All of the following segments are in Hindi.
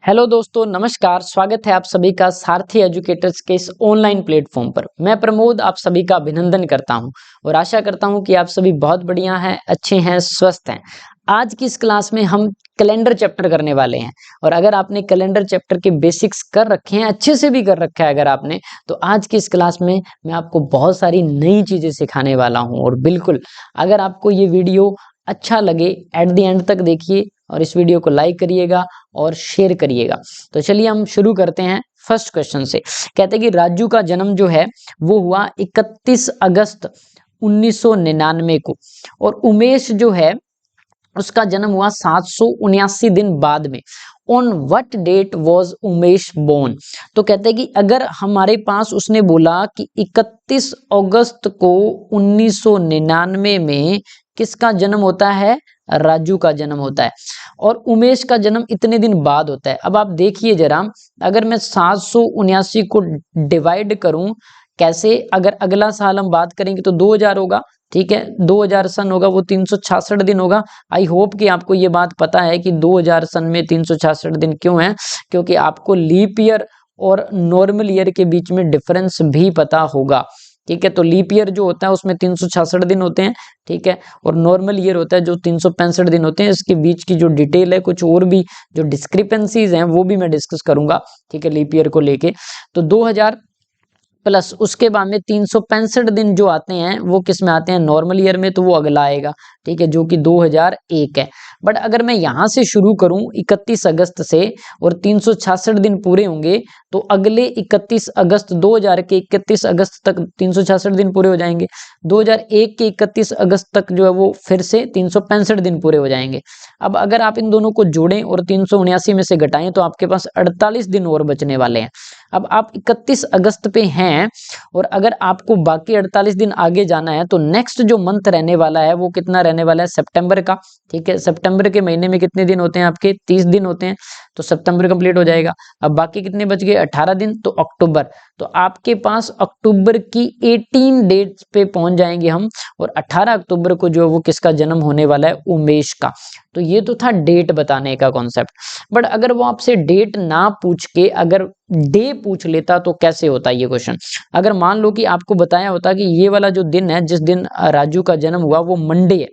हेलो दोस्तों, नमस्कार। स्वागत है आप सभी का सारथी एजुकेटर्स के इस ऑनलाइन प्लेटफॉर्म पर। मैं प्रमोद आप सभी का अभिनंदन करता हूं और आशा करता हूं कि आप सभी बहुत बढ़िया हैं, अच्छे हैं, स्वस्थ हैं। आज की इस क्लास में हम कैलेंडर चैप्टर करने वाले हैं और अगर आपने कैलेंडर चैप्टर के बेसिक्स कर रखे हैं, अच्छे से भी कर रखा है अगर आपने, तो आज की इस क्लास में मैं आपको बहुत सारी नई चीजें सिखाने वाला हूं। और बिल्कुल अगर आपको ये वीडियो अच्छा लगे एट द एंड तक देखिए और इस वीडियो को लाइक करिएगा और शेयर करिएगा। तो चलिए हम शुरू करते हैं फर्स्ट क्वेश्चन से। कहते हैं कि राजू का जन्म जो है वो हुआ 31 अगस्त 1999 को और उमेश जो है उसका जन्म हुआ 779 दिन बाद में। On what date was Umesh born? तो कहते हैं कि अगर हमारे पास उसने बोला कि 31 अगस्त को 1999 में किसका जन्म होता है? राजू का जन्म होता है और उमेश का जन्म इतने दिन बाद होता है। अब आप देखिए जरा, अगर मैं 779 को डिवाइड करूं कैसे, अगर अगला साल हम बात करेंगे तो 2000 होगा, ठीक है, 2000 सन होगा, वो 366 दिन होगा। आई होप कि आपको ये बात पता है कि 2000 सन में 366 दिन क्यों है, क्योंकि आपको लीप ईयर और नॉर्मल ईयर के बीच में डिफरेंस भी पता होगा। ठीक है, तो लीप ईयर जो होता है उसमें 366 दिन होते हैं, ठीक है, और नॉर्मल ईयर होता है जो 365 दिन होते हैं। इसके बीच की जो डिटेल है, कुछ और भी जो डिस्क्रिपेंसीज हैं वो भी मैं डिस्कस करूंगा, ठीक है, लीप ईयर को लेके। तो 2000 प्लस उसके बाद में 365 दिन जो आते हैं वो किस में आते हैं? नॉर्मल ईयर में, तो वो अगला आएगा, ठीक है, जो कि 2001 है। बट अगर मैं यहां से शुरू करूं 31 अगस्त से और 366 दिन पूरे होंगे तो अगले 31 अगस्त 2000 के 31 अगस्त तक 366 दिन पूरे हो जाएंगे। 2001 के 31 अगस्त तक जो है वो फिर से 365 दिन पूरे हो जाएंगे। अब अगर आप इन दोनों को जोड़ें और 379 में से घटाएं तो आपके पास 48 दिन और बचने वाले हैं। अब आप 31 अगस्त पे हैं और अगर आपको बाकी 48 दिन आगे जाना है तो नेक्स्ट जो मंथ रहने वाला है वो कितना रहने वाला है? सितंबर का, ठीक है। सितंबर के महीने में कितने दिन होते हैं आपके? 30 दिन होते हैं, तो सितंबर कंप्लीट हो जाएगा। अब बाकी कितने बच गए? 18 दिन, तो अक्टूबर। तो आपके पास अक्टूबर की 18 डेट्स पे पहुंच जाएंगे हम और 18 अक्टूबर को जो है वो किसका जन्म होने वाला है? उमेश का। तो ये तो था डेट बताने का कॉन्सेप्ट। बट अगर वो आपसे डेट ना पूछ के अगर डे पूछ लेता तो कैसे होता ये क्वेश्चन? अगर मान लो कि आपको बताया होता कि ये वाला जो दिन है जिस दिन राजू का जन्म हुआ वो मंडे है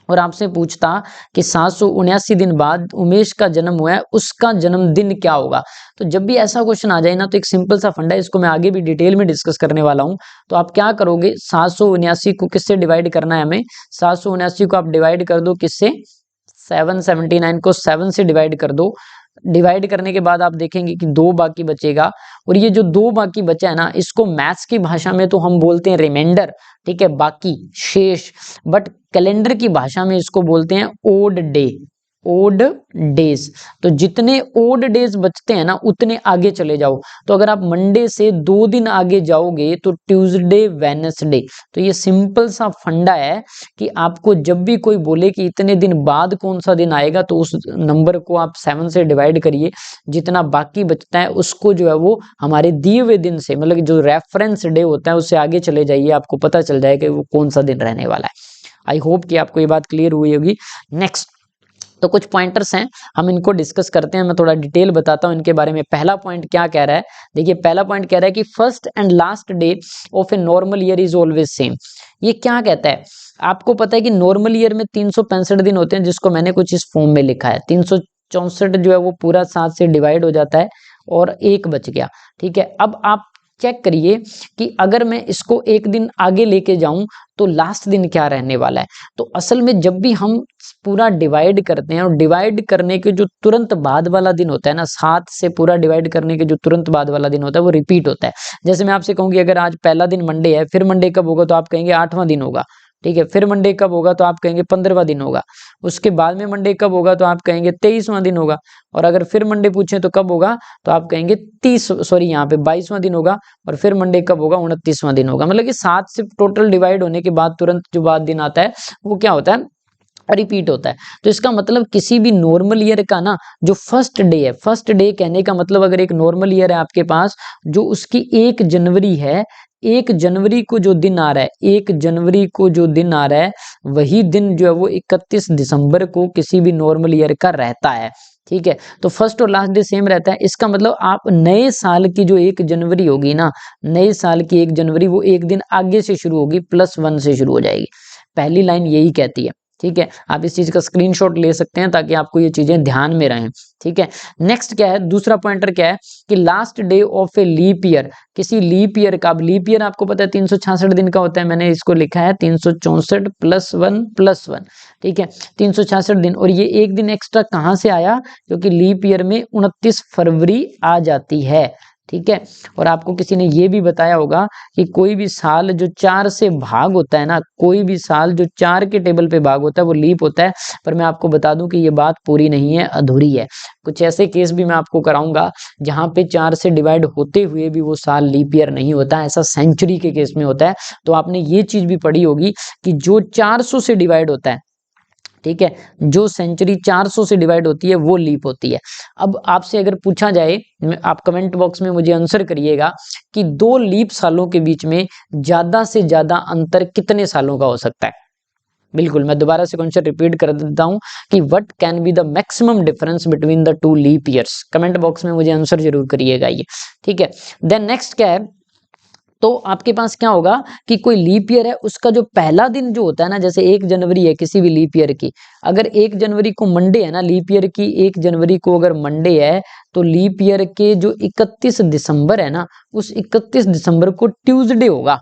और आपसे पूछता कि 779 दिन बाद उमेश का जन्म हुआ है, उसका जन्मदिन क्या होगा? तो जब भी ऐसा क्वेश्चन आ जाए ना तो एक सिंपल सा फंडा है, इसको मैं आगे भी डिटेल में डिस्कस करने वाला हूं। तो आप क्या करोगे? 779 को किससे डिवाइड करना है हमें? 779 को आप डिवाइड कर दो किससे? 779 को 7 से डिवाइड कर दो। डिवाइड करने के बाद आप देखेंगे कि 2 बाकी बचेगा और ये जो 2 बाकी बचा है ना, इसको मैथ्स की भाषा में तो हम बोलते हैं रिमाइंडर, ठीक है, बाकी शेष। बट कैलेंडर की भाषा में इसको बोलते हैं ओड डे, ओड डेज। तो जितने ओड डेज बचते हैं ना उतने आगे चले जाओ। तो अगर आप मंडे से 2 दिन आगे जाओगे तो ट्यूसडे, वेडनेसडे। तो ये सिंपल सा फंडा है कि आपको जब भी कोई बोले कि इतने दिन बाद कौन सा दिन आएगा तो उस नंबर को आप 7 से डिवाइड करिए, जितना बाकी बचता है उसको जो है वो हमारे दिए हुए दिन से, मतलब जो रेफरेंस डे होता है उससे आगे चले जाइए, आपको पता चल जाएगा कि वो कौन सा दिन रहने वाला है। आई होप कि आपको ये बात क्लियर हुई होगी। नेक्स्ट, तो कुछ पॉइंटर्स हैं, हम इनको डिस्कस करते हैं। मैं थोड़ा डिटेल बताता हूं इनके बारे में। पहला पॉइंट क्या कह रहा है? देखिए, पहला पॉइंट कह रहा है कि first and last day of a normal year is always same. ये क्या कहता है? आपको पता है कि नॉर्मल ईयर में 365 दिन होते हैं, जिसको मैंने कुछ इस फॉर्म में लिखा है। 364 जो है वो पूरा 7 से डिवाइड हो जाता है और 1 बच गया, ठीक है। अब आप चेक करिए कि अगर मैं इसको एक दिन आगे लेके जाऊं तो लास्ट दिन क्या रहने वाला है। तो असल में जब भी हम पूरा डिवाइड करते हैं और डिवाइड करने के जो तुरंत बाद वाला दिन होता है ना, 7 से पूरा डिवाइड करने के जो तुरंत बाद वाला दिन होता है वो रिपीट होता है। जैसे मैं आपसे कहूँ कि अगर आज पहला दिन मंडे है, फिर मंडे कब होगा? तो आप कहेंगे 8वां दिन होगा, ठीक है। फिर मंडे कब होगा? तो आप कहेंगे 15वां दिन होगा। उसके बाद में मंडे कब होगा? तो आप कहेंगे 23वां दिन होगा। और अगर फिर मंडे पूछे तो कब होगा? तो आप कहेंगे 22वां दिन होगा। और फिर मंडे कब होगा? 29वां दिन होगा। मतलब कि 7 से टोटल डिवाइड होने के बाद तुरंत जो बाद दिन आता है वो क्या होता है? रिपीट होता है। तो इसका मतलब किसी भी नॉर्मल ईयर का ना जो फर्स्ट डे है, फर्स्ट डे कहने का मतलब अगर एक नॉर्मल ईयर है आपके पास जो उसकी 1 जनवरी है, 1 जनवरी को जो दिन आ रहा है, 1 जनवरी को जो दिन आ रहा है वही दिन जो है वो 31 दिसंबर को किसी भी नॉर्मल ईयर का रहता है, ठीक है। तो फर्स्ट और लास्ट डे सेम रहता है, इसका मतलब आप नए साल की जो 1 जनवरी होगी ना, नए साल की 1 जनवरी वो एक दिन आगे से शुरू होगी, +1 से शुरू हो जाएगी। पहली लाइन यही कहती है, ठीक है। आप इस चीज का स्क्रीनशॉट ले सकते हैं ताकि आपको ये चीजें ध्यान में रहें, ठीक है। नेक्स्ट क्या है, दूसरा पॉइंटर क्या है कि last day of a leap year, किसी लीप ईयर का, अब लीप ईयर आपको पता है 366 दिन का होता है, मैंने इसको लिखा है 364 + 1, ठीक है, 366 दिन। और ये एक दिन एक्स्ट्रा कहां से आया, क्योंकि लीप ईयर में 29 फरवरी आ जाती है, ठीक है। और आपको किसी ने ये भी बताया होगा कि कोई भी साल जो 4 से भाग होता है ना, कोई भी साल जो 4 के टेबल पे भाग होता है वो लीप होता है। पर मैं आपको बता दूं कि ये बात पूरी नहीं है, अधूरी है। कुछ ऐसे केस भी मैं आपको कराऊंगा जहां पे 4 से डिवाइड होते हुए भी वो साल लीप ईयर नहीं होता, ऐसा सेंचुरी के केस में होता है। तो आपने ये चीज भी पढ़ी होगी कि जो 400 से डिवाइड होता है, ठीक है, जो सेंचुरी 400 से डिवाइड होती है वो लीप होती है। अब आपसे अगर पूछा जाए, आप कमेंट बॉक्स में मुझे आंसर करिएगा कि 2 लीप सालों के बीच में ज्यादा से ज्यादा अंतर कितने सालों का हो सकता है। बिल्कुल, मैं दोबारा से क्वेश्चन रिपीट कर देता हूं कि what can be the maximum difference between the 2 leap years. Comment box में मुझे आंसर जरूर करिएगा ये, ठीक है। देन नेक्स्ट क्या है, तो आपके पास क्या होगा कि कोई लीप ईयर है, उसका जो पहला दिन जो होता है ना, जैसे 1 जनवरी है किसी भी लीप ईयर की, अगर 1 जनवरी को मंडे है ना, लीप ईयर की 1 जनवरी को अगर मंडे है, तो लीप ईयर के जो 31 दिसंबर है ना, उस 31 दिसंबर को ट्यूसडे होगा,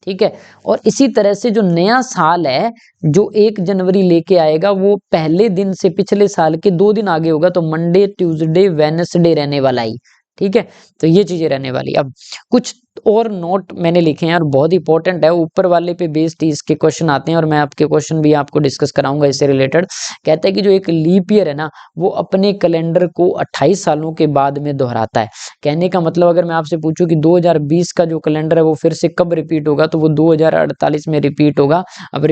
ठीक है। और इसी तरह से जो नया साल है जो 1 जनवरी लेके आएगा, वो पहले दिन से पिछले साल के 2 दिन आगे होगा, तो मंडे, ट्यूसडे, वेडनेसडे रहने वाला ही, ठीक है। तो ये चीजें रहने वाली। अब कुछ और नोट मैंने लिखे हैं और बहुत इंपॉर्टेंट है, ऊपर वाले पे बेस्ड इसके क्वेश्चन आते हैं और मैं आपके क्वेश्चन भी आपको डिस्कस कराऊंगा इससे रिलेटेड। कहता है कि जो एक लीप ईयर है ना, वो अपने कैलेंडर को 28 सालों के बाद में दोहराता है। कहने का मतलब अगर मैं आपसे पूछूं कि 2020 का जो कैलेंडर है वो फिर से कब रिपीट होगा, तो वो 2048 में रिपीट होगा। अब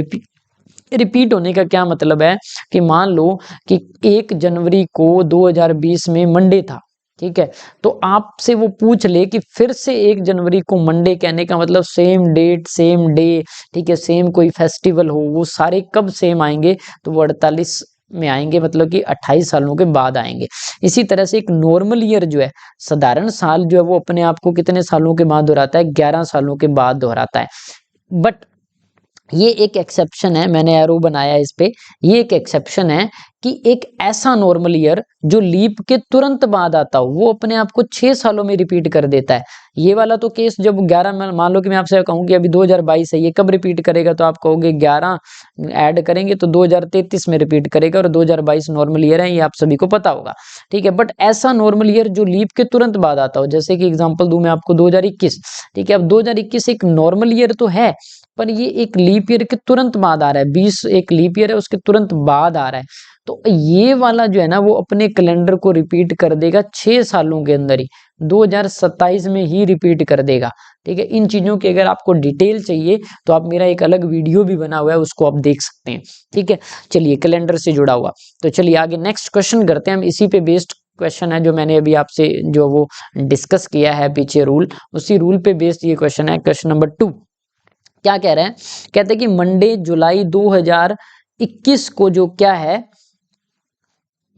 रिपीट होने का क्या मतलब है कि मान लो कि 1 जनवरी को 2020 में मंडे था, ठीक है, तो आपसे वो पूछ ले कि फिर से 1 जनवरी को मंडे, कहने का मतलब सेम डेट सेम डे, ठीक है, सेम कोई फेस्टिवल हो, वो सारे कब सेम आएंगे, तो वो 48 में आएंगे, मतलब कि 28 सालों के बाद आएंगे। इसी तरह से एक नॉर्मल ईयर जो है, साधारण साल जो है, वो अपने आप को कितने सालों के बाद दोहराता है, 11 सालों के बाद दोहराता है। बट ये एक एक्सेप्शन है, मैंने एरो बनाया इस पे, ये एक एक्सेप्शन है कि एक ऐसा नॉर्मल ईयर जो लीप के तुरंत बाद आता हो, वो अपने आप को 6 सालों में रिपीट कर देता है। ये वाला तो केस जब 11 में, मान लो कि मैं आपसे कहूँ कि अभी 2022 है, ये कब रिपीट करेगा, तो आप कहोगे 11 ऐड करेंगे तो 2033 में रिपीट करेगा, और 2022 नॉर्मल ईयर है, ये आप सभी को पता होगा, ठीक है। बट ऐसा नॉर्मल ईयर जो लीप के तुरंत बाद आता हो, जैसे कि एग्जाम्पल दूं मैं आपको 2021, ठीक है। अब 2021 एक नॉर्मल ईयर तो है, पर ये एक लीप ईयर के तुरंत बाद आ रहा है, 20 एक लीप ईयर है उसके तुरंत बाद आ रहा है, तो ये वाला जो है ना, वो अपने कैलेंडर को रिपीट कर देगा 6 सालों के अंदर ही, 2027 में ही रिपीट कर देगा, ठीक है। इन चीजों की अगर आपको डिटेल चाहिए तो आप मेरा एक अलग वीडियो भी बना हुआ है, उसको आप देख सकते हैं, ठीक है। चलिए, कैलेंडर से जुड़ा हुआ, तो चलिए आगे नेक्स्ट क्वेश्चन करते हैं हम। इसी पे बेस्ड क्वेश्चन है जो मैंने अभी आपसे जो वो डिस्कस किया है पीछे रूल, उसी रूल पे बेस्ड ये क्वेश्चन है। क्वेश्चन नंबर 2 क्या कह रहे हैं, कहते हैं कि मंडे जुलाई 2021 को जो क्या है,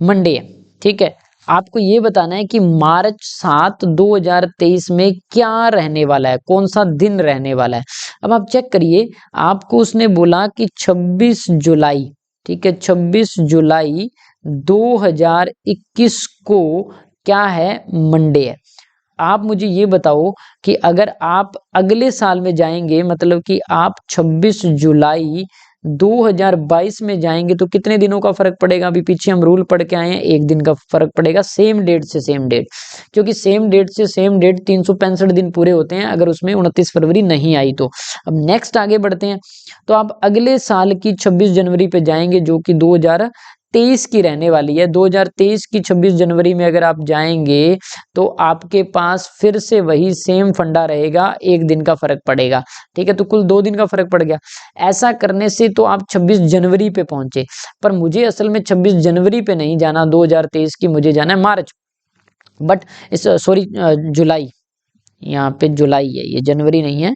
मंडे है, ठीक है। आपको ये बताना है कि मार्च 7 2023 में क्या रहने वाला है, कौन सा दिन रहने वाला है। अब आप चेक करिए, आपको उसने बोला कि 26 जुलाई, ठीक है, 26 जुलाई 2021 को क्या है, मंडे है। आप मुझे ये बताओ कि अगर आप अगले साल में जाएंगे, मतलब कि आप 26 जुलाई 2022 में जाएंगे, तो कितने दिनों का फर्क पड़ेगा, अभी पीछे हम रूल पढ़ के आए हैं, 1 दिन का फर्क पड़ेगा, सेम डेट से सेम डेट, क्योंकि सेम डेट से सेम डेट 365 दिन पूरे होते हैं अगर उसमें 29 फरवरी नहीं आई तो। अब नेक्स्ट आगे बढ़ते हैं, तो आप अगले साल की 26 जनवरी पे जाएंगे जो कि 2023 की रहने वाली है। 2023 की 26 जनवरी में अगर आप जाएंगे तो आपके पास फिर से वही सेम फंडा रहेगा, 1 दिन का फर्क पड़ेगा, ठीक है, तो कुल 2 दिन का फर्क पड़ गया। ऐसा करने से तो आप 26 जनवरी पे पहुंचे, पर मुझे असल में 26 जनवरी पे नहीं जाना 2023 की, मुझे जाना है मार्च, बट इस सॉरी जुलाई, यहाँ पे जुलाई है, ये जनवरी नहीं है,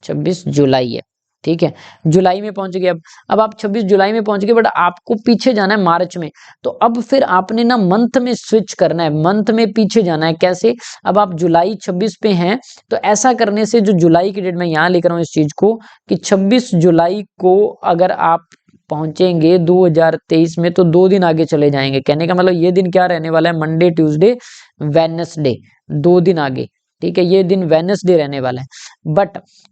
26 जुलाई है, ठीक है, जुलाई में पहुंच गए। अब आप 26 जुलाई में पहुंच गए, बट आपको पीछे जाना है मार्च में। तो अब फिर आपने ना मंथ में स्विच करना है, मंथ में पीछे जाना है। कैसे? अब आप जुलाई 26 पे हैं, तो ऐसा करने से जो जुलाई की डेट, मैं यहाँ लिख रहा हूँ इस चीज को कि 26 जुलाई को अगर आप पहुंचेंगे 2023 में, तो 2 दिन आगे चले जाएंगे। कहने का मतलब ये दिन क्या रहने वाला है? मंडे, ट्यूसडे, वेडनेसडे, 2 दिन आगे। ठीक है, ये दिन वेडनेसडे रहने वाला है। बट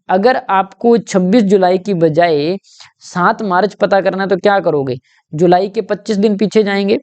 अगर आपको 26 जुलाई की बजाय 7 मार्च पता करना है, तो क्या करोगे? जुलाई के 25 दिन पीछे जाएंगे।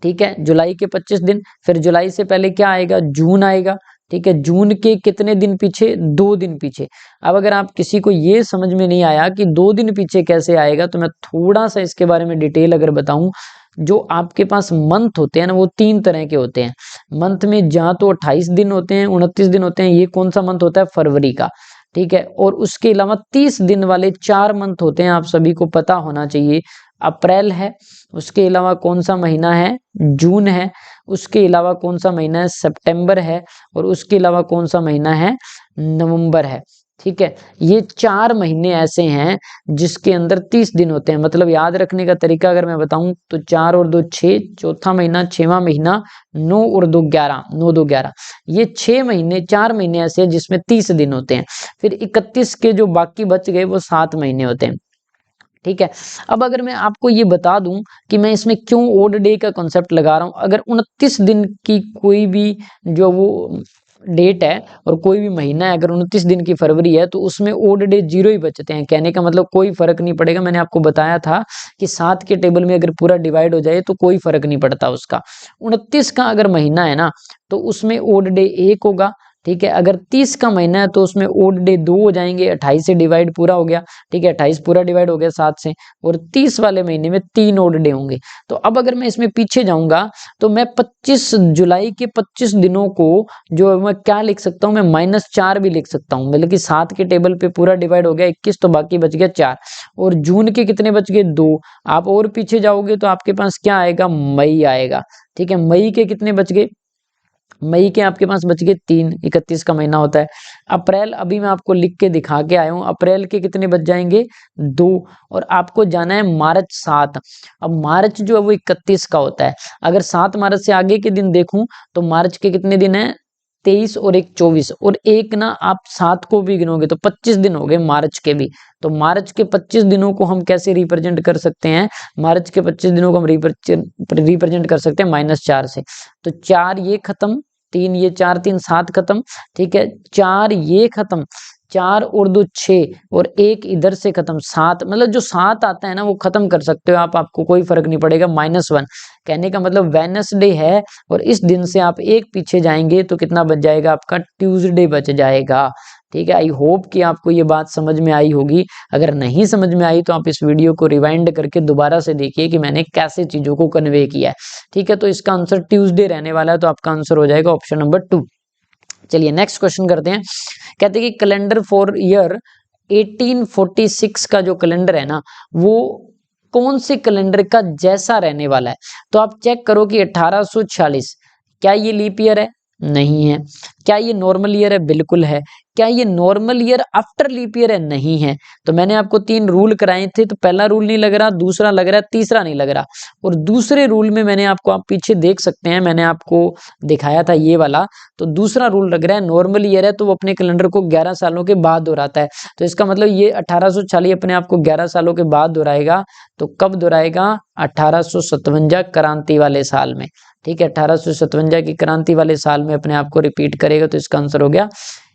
ठीक है, जुलाई के 25 दिन, फिर जुलाई से पहले क्या आएगा? जून आएगा। ठीक है, जून के कितने दिन पीछे? 2 दिन पीछे। अब अगर आप किसी को ये समझ में नहीं आया कि 2 दिन पीछे कैसे आएगा, तो मैं थोड़ा सा इसके बारे में डिटेल अगर बताऊं। जो आपके पास मंथ होते हैं ना, वो 3 तरह के होते हैं। मंथ में जहाँ तो 28 दिन होते हैं, 29 दिन होते हैं। ये कौन सा मंथ होता है? फरवरी का। ठीक है, और उसके अलावा 30 दिन वाले 4 मंथ होते हैं, आप सभी को पता होना चाहिए। अप्रैल है, उसके अलावा कौन सा महीना है? जून है, उसके अलावा कौन सा महीना है? सितंबर है, और उसके अलावा कौन सा महीना है? नवंबर है। ठीक है, ये 4 महीने ऐसे हैं जिसके अंदर 30 दिन होते हैं। मतलब याद रखने का तरीका अगर मैं बताऊं, तो 4 और 2 6, चौथा महीना 6वां महीना 9 और 2 11, 9 2 11। ये 6 महीने, 4 महीने ऐसे हैं जिसमें 30 दिन होते हैं। फिर 31 के जो बाकी बच गए वो 7 महीने होते हैं। ठीक है, अब अगर मैं आपको ये बता दूं कि मैं इसमें क्यों ओड डे का कॉन्सेप्ट लगा रहा हूं। अगर 29 दिन की कोई भी जो वो डेट है और कोई भी महीना है, अगर 29 दिन की फरवरी है, तो उसमें ओड डे 0 ही बचते हैं। कहने का मतलब कोई फर्क नहीं पड़ेगा। मैंने आपको बताया था कि 7 के टेबल में अगर पूरा डिवाइड हो जाए तो कोई फर्क नहीं पड़ता उसका। 29 का अगर महीना है ना, तो उसमें ओड डे 1 होगा। ठीक है, अगर 30 का महीना है तो उसमें ओड डे 2 हो जाएंगे। 28 से डिवाइड पूरा हो गया। ठीक है, 28 पूरा डिवाइड हो गया 7 से, और 30 वाले महीने में 3 ओड डे होंगे। तो अब अगर मैं इसमें पीछे जाऊंगा, तो मैं 25 जुलाई के 25 दिनों को जो मैं क्या लिख सकता हूं? मैं -4 भी लिख सकता हूं। मतलब कि 7 के टेबल पे पूरा डिवाइड हो गया 21, तो बाकी बच गया 4। और जून के कितने बच गए? 2। आप और पीछे जाओगे तो आपके पास क्या आएगा? मई आएगा। ठीक है, मई के कितने बच गए? मई के आपके पास बच गए 3, 31 का महीना होता है। अप्रैल अभी मैं आपको लिख के दिखा के आया हूं, अप्रैल के कितने बच जाएंगे? 2। और आपको जाना है मार्च 7। अब मार्च जो है वो 31 का होता है। अगर 7 मार्च से आगे के दिन देखूं, तो मार्च के कितने दिन है? 23 और 1 24, और एक ना आप 7 को भी गिनोगे तो 25 दिन हो गए मार्च के भी। तो मार्च के 25 दिनों को हम कैसे रिप्रेजेंट कर सकते हैं? मार्च के 25 दिनों को हम रिप्रेजेंट कर सकते हैं -4 से। तो 4 ये खत्म, 3 ये, 4 3 7 खत्म। ठीक है, 4 ये खत्म, 4 और 2 6, और 1 इधर से खत्म, 7। मतलब जो 7 आता है ना, वो खत्म कर सकते हो आप, आपको कोई फर्क नहीं पड़ेगा। -1 कहने का मतलब वेडनेसडे है, और इस दिन से आप एक पीछे जाएंगे तो कितना बच जाएगा आपका? ट्यूसडे बच जाएगा। ठीक है, आई होप कि आपको ये बात समझ में आई होगी। अगर नहीं समझ में आई तो आप इस वीडियो को रिवाइंड करके दोबारा से देखिए कि मैंने कैसे चीजों को कन्वे किया है। ठीक है, तो इसका आंसर ट्यूसडे रहने वाला है, तो आपका आंसर हो जाएगा ऑप्शन नंबर 2। चलिए नेक्स्ट क्वेश्चन करते हैं। कहते हैं कि कैलेंडर फॉर ईयर 1846 का जो कैलेंडर है ना, वो कौन से कैलेंडर का जैसा रहने वाला है? तो आप चेक करो कि 1846 क्या ये लीप ईयर है? नहीं है। क्या ये नॉर्मल ईयर है? बिल्कुल है। क्या ये normal year after leap year है? नहीं है। तो मैंने आपको 3 रूल कराए थे, तो पहला रूल नहीं लग रहा, दूसरा लग रहा है, तीसरा नहीं लग रहा। और दूसरे रूल में मैंने आपको, आप पीछे देख सकते हैं, मैंने आपको दिखाया था ये वाला। तो दूसरा रूल लग रहा है, नॉर्मल ईयर है तो वो अपने कैलेंडर को 11 सालों के बाद दोहराता है। तो इसका मतलब ये 1846 अपने आप को 11 सालों के बाद दोहराएगा। तो कब दोहराएगा? 1857 क्रांति वाले साल में। ठीक है, 1857 की क्रांति वाले साल में अपने आप को रिपीट करेगा। तो इसका आंसर हो गया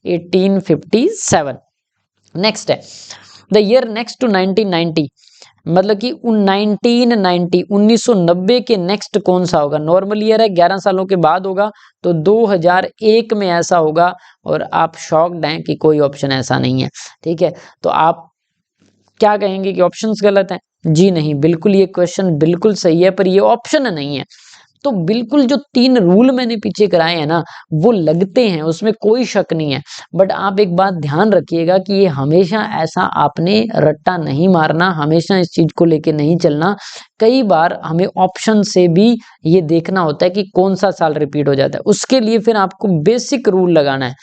1857। नेक्स्ट है द ईयर नेक्स्ट टू 1990, मतलब कि 1990 के नेक्स्ट कौन सा होगा? नॉर्मल ईयर है, 11 सालों के बाद होगा, तो 2001 में ऐसा होगा। और आप शॉक्ड हैं कि कोई ऑप्शन ऐसा नहीं है। ठीक है, तो आप क्या कहेंगे कि ऑप्शंस गलत हैं? जी नहीं, बिल्कुल ये क्वेश्चन बिल्कुल सही है, पर ये ऑप्शन नहीं है। तो बिल्कुल जो 3 रूल मैंने पीछे कराए हैं ना, वो लगते हैं, उसमें कोई शक नहीं है। बट आप एक बात ध्यान रखिएगा कि ये हमेशा ऐसा आपने रट्टा नहीं मारना, हमेशा इस चीज को लेके नहीं चलना। कई बार हमें ऑप्शन से भी ये देखना होता है कि कौन सा साल रिपीट हो जाता है। उसके लिए फिर आपको बेसिक रूल लगाना है।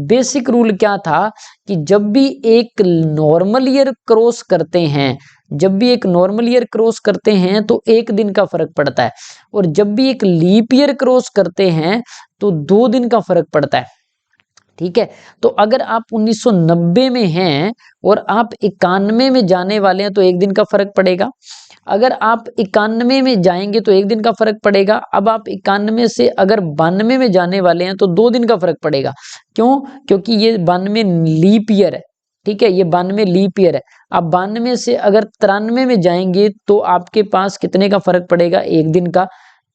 बेसिक रूल क्या था कि जब भी एक नॉर्मल ईयर क्रॉस करते हैं, जब भी एक नॉर्मल ईयर क्रॉस करते हैं तो 1 दिन का फर्क पड़ता है, और जब भी एक लीप ईयर क्रॉस करते हैं तो 2 दिन का फर्क पड़ता है। ठीक है, तो अगर आप 1990 में हैं और आप 91 में जाने वाले हैं तो 1 दिन का फर्क पड़ेगा। अगर आप 91 में जाएंगे तो 1 दिन का फर्क पड़ेगा। अब आप 91 से अगर 92 में जाने वाले हैं तो 2 दिन का फर्क पड़ेगा। क्यों? क्योंकि ये 92 लीप ईयर है। ठीक है, ये 92 लीप ईयर है। अब 92 से अगर 93 में जाएंगे तो आपके पास कितने का फर्क पड़ेगा? 1 दिन का।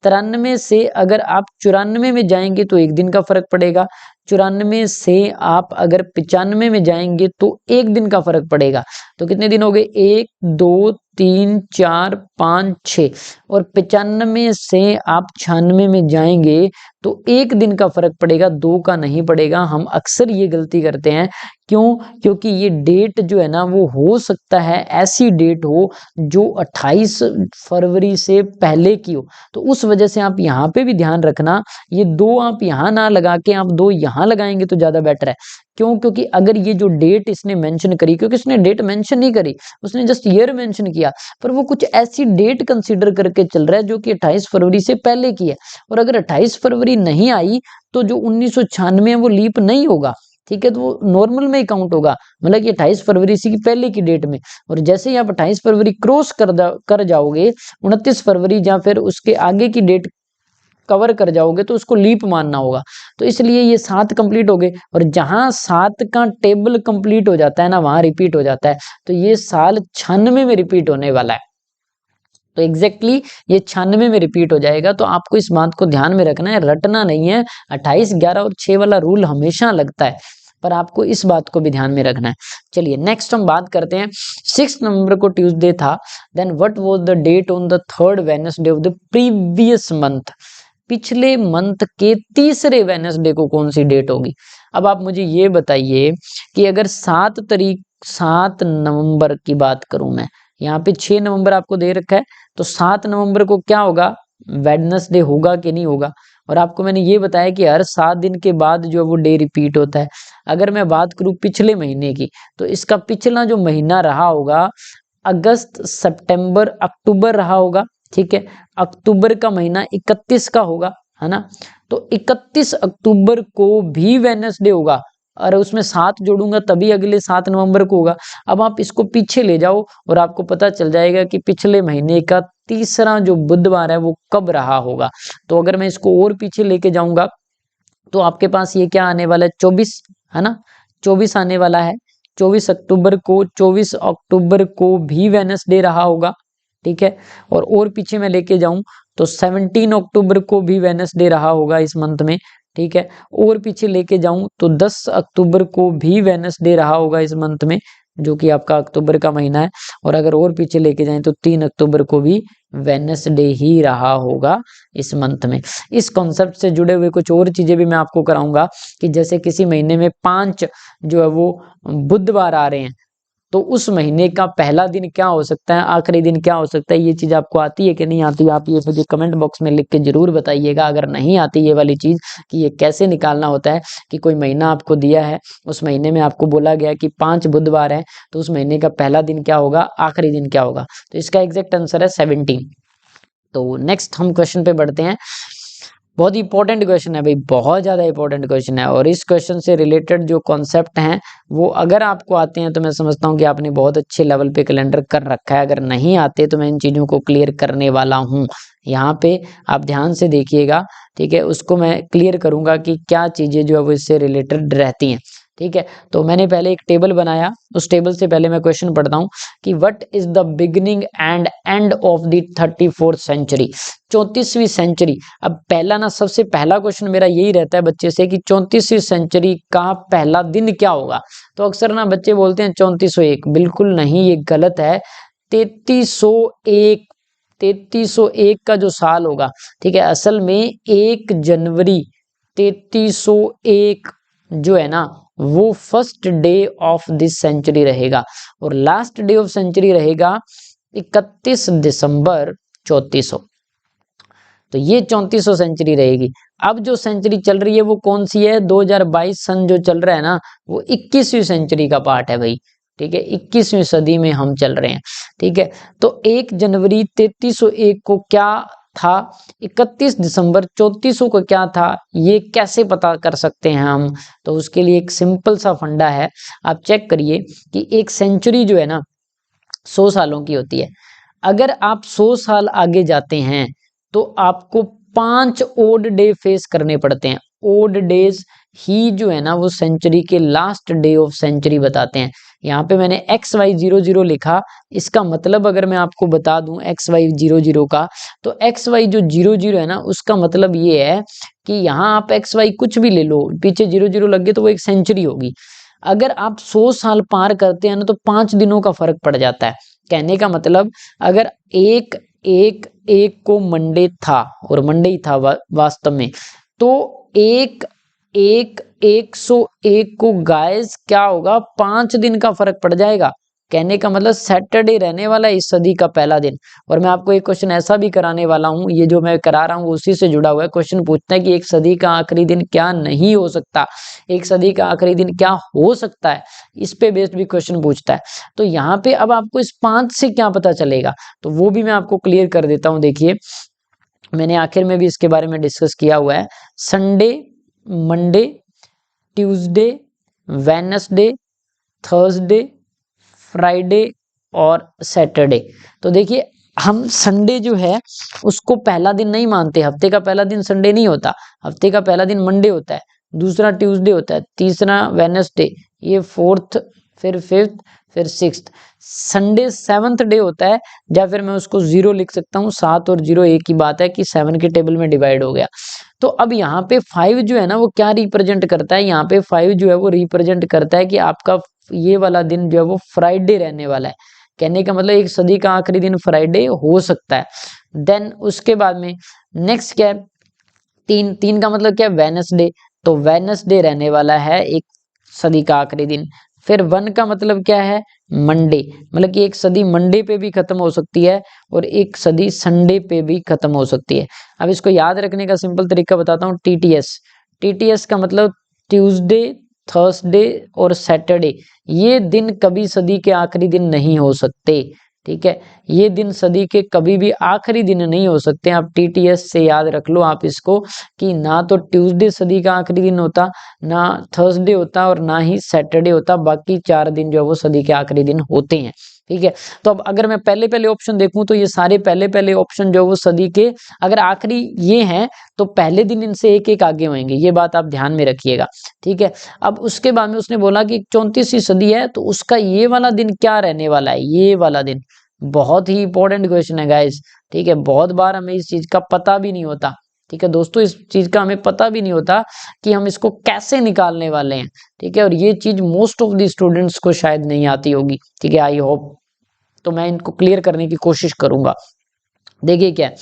93 से अगर आप 94 में जाएंगे तो 1 दिन का फर्क पड़ेगा। 94 से आप अगर 95 में जाएंगे तो 1 दिन का फर्क पड़ेगा। तो कितने दिन हो गए? 1 2 3 4 5 6। और 95 से आप 96 में जाएंगे तो 1 दिन का फर्क पड़ेगा, 2 का नहीं पड़ेगा। हम अक्सर ये गलती करते हैं। क्यों? क्योंकि ये डेट जो है ना, वो हो सकता है ऐसी डेट हो जो 28 फरवरी से पहले की हो। तो उस वजह से आप यहाँ पे भी ध्यान रखना, ये 2 आप यहाँ ना लगा के आप 2 यहाँ लगाएंगे तो ज्यादा बेटर है। क्यों? क्योंकि अगर ये जो डेट इसने मेंशन करी, क्योंकि इसने डेट मेंशन नहीं करी, उसने जस्ट ईयर मेंशन किया, पर वो कुछ ऐसी डेट कंसीडर करके चल रहा है जो कि 28 फरवरी से पहले की है। और अगर 28 फरवरी नहीं आई तो जो 1996 है वो लीप नहीं होगा। ठीक है, तो वो नॉर्मल में ही काउंट होगा, मतलब कि 28 फरवरी से पहले की डेट में। और जैसे ही आप 28 फरवरी क्रॉस कर जाओगे, 29 फरवरी या फिर उसके आगे की डेट कवर कर जाओगे तो उसको लीप मानना होगा। तो इसलिए ये 7 कंप्लीट हो गए, और जहां 7 का टेबल कंप्लीट हो जाता है ना, वहां रिपीट हो जाता है। तो ये साल 96 में रिपीट होने वाला है। तो एग्जैक्टली ये 96 में रिपीट हो जाएगा। तो आपको इस बात को ध्यान में रखना है, रटना नहीं है। 28 11 और 6 वाला रूल हमेशा लगता है, पर आपको इस बात को भी ध्यान में रखना है। चलिए नेक्स्ट हम बात करते हैं। 6 नवंबर को ट्यूसडे था, then what was the date on the third Wednesday of the previous month. पिछले मंथ के तीसरे वेडनेसडे को कौन सी डेट होगी? अब आप मुझे ये बताइए कि अगर 7 नवंबर की बात करूं मैं, यहाँ पे 6 नवंबर आपको दे रखा है, तो 7 नवंबर को क्या होगा? वेडनेसडे होगा कि नहीं होगा? और आपको मैंने ये बताया कि हर 7 दिन के बाद जो वो डे रिपीट होता है। अगर मैं बात करूं पिछले महीने की, तो इसका पिछला जो महीना रहा होगा अगस्त सितंबर अक्टूबर रहा होगा। ठीक है, अक्टूबर का महीना 31 का होगा, है ना? तो 31 अक्टूबर को भी वेडनेसडे होगा, और उसमें 7 जोड़ूंगा तभी अगले 7 नवंबर को होगा। अब आप इसको पीछे ले जाओ और आपको पता चल जाएगा कि पिछले महीने का तीसरा जो बुधवार है वो कब रहा होगा। तो अगर मैं इसको और पीछे लेके जाऊंगा तो आपके पास ये क्या आने वाला है? 24, है ना? 24 आने वाला है। 24 अक्टूबर को भी वेडनेसडे रहा होगा। ठीक है, और पीछे मैं लेके जाऊं तो 17 अक्टूबर को भी वेडनेसडे रहा होगा इस मंथ में। ठीक है, और पीछे लेके जाऊं तो 10 अक्टूबर को भी वेडनेसडे रहा होगा इस मंथ में, जो कि आपका अक्टूबर का महीना है। और अगर और पीछे लेके जाएं तो 3 अक्टूबर को भी वेडनेसडे ही रहा होगा इस मंथ में। इस कॉन्सेप्ट से जुड़े हुए कुछ और चीजें भी मैं आपको कराऊंगा कि जैसे किसी महीने में 5 जो है वो बुधवार आ रहे हैं, तो उस महीने का पहला दिन क्या हो सकता है, आखिरी दिन क्या हो सकता है। ये चीज आपको आती है कि नहीं आती? आप ये मुझे कमेंट बॉक्स में लिख के जरूर बताइएगा। अगर नहीं आती ये वाली चीज कि ये कैसे निकालना होता है, कि कोई महीना आपको दिया है, उस महीने में आपको बोला गया कि 5 बुधवार है, तो उस महीने का पहला दिन क्या होगा, आखिरी दिन क्या होगा? तो इसका एग्जैक्ट आंसर है 17। तो नेक्स्ट हम क्वेश्चन पे बढ़ते हैं। बहुत ही इंपॉर्टेंट क्वेश्चन है भाई, बहुत ज्यादा इंपॉर्टेंट क्वेश्चन है। और इस क्वेश्चन से रिलेटेड जो कॉन्सेप्ट हैं वो अगर आपको आते हैं तो मैं समझता हूँ कि आपने बहुत अच्छे लेवल पे कैलेंडर कर रखा है। अगर नहीं आते तो मैं इन चीजों को क्लियर करने वाला हूँ। यहाँ पे आप ध्यान से देखिएगा, ठीक है? उसको मैं क्लियर करूंगा कि क्या चीजें जो है वो इससे रिलेटेड रहती हैं। ठीक है, तो मैंने पहले एक टेबल बनाया, उस टेबल से पहले मैं क्वेश्चन पढ़ता हूँ कि what is the beginning and end of the 34th century, 34वीं सेंचुरी। अब पहला ना, सबसे पहला क्वेश्चन मेरा यही रहता है बच्चे से कि 34वीं सेंचुरी का पहला दिन क्या होगा। तो अक्सर ना बच्चे बोलते हैं 3401, बिल्कुल नहीं, ये गलत है। 3301 3301 का जो साल होगा, ठीक है, असल में 1 जनवरी 3301 जो है ना वो first day of this century रहेगा और लास्ट डे ऑफ सेंचुरी रहेगा 31 दिसंबर 3400। तो ये 3400 सेंचुरी रहेगी। अब जो सेंचुरी चल रही है वो कौन सी है, 2022 सन जो चल रहा है ना वो 21वीं सेंचुरी का पार्ट है भाई, ठीक है, 21वीं सदी में हम चल रहे हैं, ठीक है। तो 1 जनवरी 3301 को क्या था, 31 दिसंबर 3400 को क्या था, ये कैसे पता कर सकते हैं हम, तो उसके लिए एक सिंपल सा फंडा है। आप चेक करिए कि एक सेंचुरी जो है ना 100 सालों की होती है। अगर आप 100 साल आगे जाते हैं तो आपको 5 ओड डे फेस करने पड़ते हैं। ओड डेज ही जो है ना वो सेंचुरी के लास्ट डे ऑफ सेंचुरी बताते हैं। यहाँ पे मैंने XY00 लिखा, इसका मतलब अगर मैं आपको बता दूं XY00 का, तो XY जो 00 है ना उसका मतलब ये है कि यहाँ आप XY कुछ भी ले लो, पीछे 00 लग गए तो वो एक सेंचुरी होगी। अगर आप 100 साल पार करते हैं ना तो 5 दिनों का फर्क पड़ जाता है। कहने का मतलब अगर एक को मंडे था और मंडे ही था वास्तव में, तो 101 को गाइस क्या होगा, 5 दिन का फर्क पड़ जाएगा। कहने का मतलब सैटरडे रहने वाला है इस सदी का पहला दिन। और मैं आपको एक क्वेश्चन ऐसा भी कराने वाला हूं, ये जो मैं करा रहा हूं उसी से जुड़ा हुआ है। क्वेश्चन पूछता है कि एक सदी का आखिरी दिन क्या नहीं हो सकता, एक सदी का आखिरी दिन क्या हो सकता है, इस पे बेस्ड भी क्वेश्चन पूछता है। तो यहाँ पे अब आपको इस 5 से क्या पता चलेगा, तो वो भी मैं आपको क्लियर कर देता हूँ। देखिए मैंने आखिर में भी इसके बारे में डिस्कस किया हुआ है। Sunday, Monday, Tuesday, Wednesday, Thursday, Friday और सैटरडे। तो देखिए हम संडे जो है उसको पहला दिन नहीं मानते, हफ्ते का पहला दिन संडे नहीं होता, हफ्ते का पहला दिन मंडे होता है, दूसरा ट्यूसडे होता है, तीसरा वेडनेसडे, ये फोर्थ, फिर फिफ्थ, फिर सिक्स्थ, संडे सेवंथ डे होता है। या फिर मैं उसको 0 लिख सकता हूँ, 7 और 0 एक ही बात है कि 7 के टेबल में डिवाइड हो गया। तो अब यहाँ पे 5 जो है ना वो क्या रिप्रेजेंट करता है, यहाँ पे 5 जो है वो रिप्रेजेंट करता है कि आपका ये वाला दिन जो है वो फ्राइडे रहने वाला है। कहने का मतलब एक सदी का आखिरी दिन फ्राइडे हो सकता है। देन उसके बाद में नेक्स्ट क्या है, 3 का मतलब क्या है, वेडनेसडे, तो वेडनेसडे रहने वाला है एक सदी का आखिरी दिन। फिर 1 का मतलब क्या है, मंडे, मतलब कि एक सदी मंडे पे भी खत्म हो सकती है और एक सदी संडे पे भी खत्म हो सकती है। अब इसको याद रखने का सिंपल तरीका बताता हूँ, TTS का मतलब ट्यूसडे, थर्सडे और सैटरडे, ये दिन कभी सदी के आखिरी दिन नहीं हो सकते, ठीक है, ये दिन सदी के कभी भी आखिरी दिन नहीं हो सकते। आप TTS से याद रख लो आप इसको, कि ना तो ट्यूसडे सदी का आखिरी दिन होता, ना थर्सडे होता और ना ही सैटरडे होता, बाकी 4 दिन जो है वो सदी के आखिरी दिन होते हैं, ठीक है। तो अब अगर मैं पहले ऑप्शन देखूं तो ये सारे पहले ऑप्शन जो है वो सदी के अगर आखिरी ये हैं तो पहले दिन इनसे एक एक आगे होंगे, ये बात आप ध्यान में रखिएगा, ठीक है। अब उसके बाद में उसने बोला कि 34वीं सदी है तो उसका ये वाला दिन क्या रहने वाला है, ये वाला दिन बहुत ही इंपॉर्टेंट क्वेश्चन है गाइस, ठीक है। बहुत बार हमें इस चीज का पता भी नहीं होता, ठीक है दोस्तों, इस चीज का हमें पता भी नहीं होता कि हम इसको कैसे निकालने वाले हैं, ठीक है। और ये चीज मोस्ट ऑफ द स्टूडेंट्स को शायद नहीं आती होगी, ठीक है, आई होप, तो मैं इनको क्लियर करने की कोशिश करूंगा। देखिए क्या है,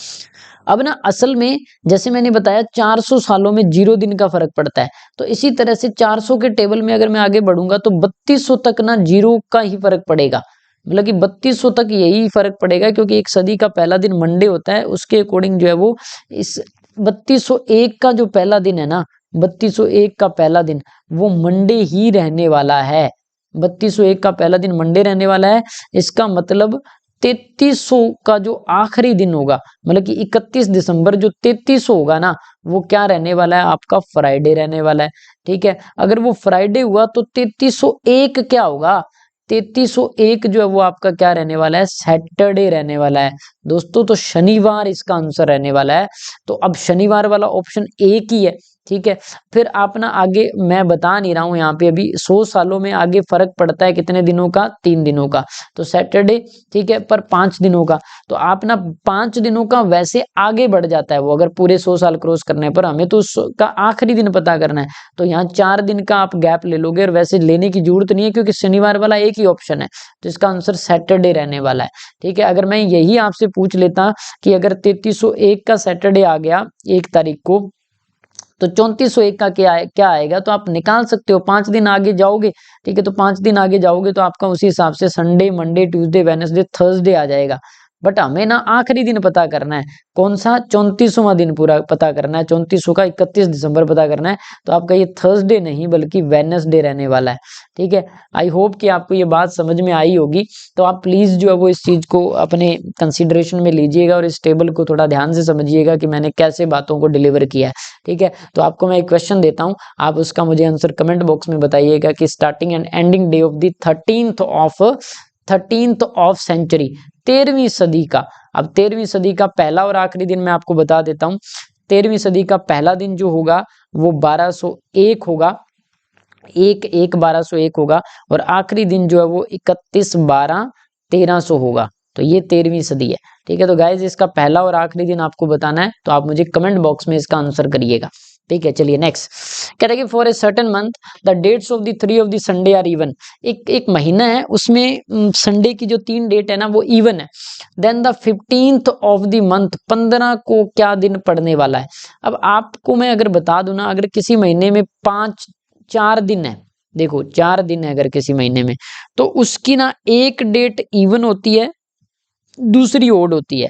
अब ना असल में जैसे मैंने बताया 400 सालों में 0 दिन का फर्क पड़ता है, तो इसी तरह से 400 के टेबल में अगर मैं आगे बढ़ूंगा तो 3200 तक ना 0 का ही फर्क पड़ेगा, मतलब कि 3200 तक यही फर्क पड़ेगा, क्योंकि एक सदी का पहला दिन मंडे होता है, उसके अकॉर्डिंग जो है वो इस 3201 का जो पहला दिन है ना, 3201 का पहला दिन वो मंडे ही रहने वाला है, 3201 का पहला दिन मंडे रहने वाला है। इसका मतलब 3300 का जो आखिरी दिन होगा, मतलब कि 31 दिसंबर जो 3300 होगा ना वो क्या रहने वाला है, आपका फ्राइडे रहने वाला है, ठीक है। अगर वो फ्राइडे हुआ तो 3301 क्या होगा, 3301 जो है वो आपका क्या रहने वाला है, सैटरडे रहने वाला है दोस्तों। तो शनिवार इसका आंसर रहने वाला है। तो अब शनिवार वाला ऑप्शन एक ही है, ठीक है। फिर आप ना आगे मैं बता नहीं रहा हूं यहाँ पे, अभी 100 सालों में आगे फर्क पड़ता है कितने दिनों का, 3 दिनों का। तो सैटरडे, ठीक है, पर 5 दिनों का। तो आप ना 5 दिनों का वैसे आगे बढ़ जाता है वो, अगर पूरे 100 साल क्रॉस करने पर। हमें तो उसका आखिरी दिन पता करना है, तो यहाँ 4 दिन का आप गैप ले लोगे। और वैसे लेने की जरूरत नहीं है क्योंकि शनिवार वाला एक ही ऑप्शन है, तो इसका आंसर सैटरडे रहने वाला है। ठीक है, अगर मैं यही आपसे पूछ लेता कि अगर 3301 का सैटरडे आ गया 1 तारीख को, तो 3401 का क्या आएगा, तो आप निकाल सकते हो। 5 दिन आगे जाओगे, ठीक है, तो 5 दिन आगे जाओगे तो आपका उसी हिसाब से Sunday, Monday, Tuesday, Wednesday, Thursday आ जाएगा। बट हमें ना आखिरी दिन पता करना है, कौन सा, 34वां दिन पूरा पता करना है। 34 का 31 दिसंबर पता करना है, तो आपका ये थर्सडे नहीं बल्कि वेडनेसडे रहने वाला है। ठीक है, आई होप कि आपको ये बात समझ में आई होगी। तो आप प्लीज जो है वो इस चीज को अपने कंसिडरेशन में लीजिएगा और इस टेबल को थोड़ा ध्यान से समझिएगा कि मैंने कैसे बातों को डिलीवर किया है। ठीक है, तो आपको मैं एक क्वेश्चन देता हूं, आप उसका मुझे आंसर कमेंट बॉक्स में बताइएगा कि starting and ending day of the 13th of century, 13वीं सदी का। अब 13वीं सदी का पहला और आखिरी दिन मैं आपको बता देता हूं। 13वीं सदी का पहला दिन जो होगा वो 1201 होगा, 1/1/1201 होगा। और आखिरी दिन जो है वो 31/12/1300 होगा। तो ये 13वीं सदी है। ठीक है, तो गाइज इसका पहला और आखिरी दिन आपको बताना है, तो आप मुझे कमेंट बॉक्स में इसका आंसर करिएगा। ठीक है, चलिए नेक्स्ट। कहता है कि for a certain month the dates of the 3 of the Sunday are even. एक महीना है, उसमें संडे की जो 3 डेट है ना वो इवन है। Then the 15th of the month, 15 को क्या दिन पड़ने वाला है। अब आपको मैं अगर बता दूं ना, अगर किसी महीने में 4 दिन है, देखो 4 दिन है अगर किसी महीने में, तो उसकी ना एक डेट इवन होती है, दूसरी ओड होती है,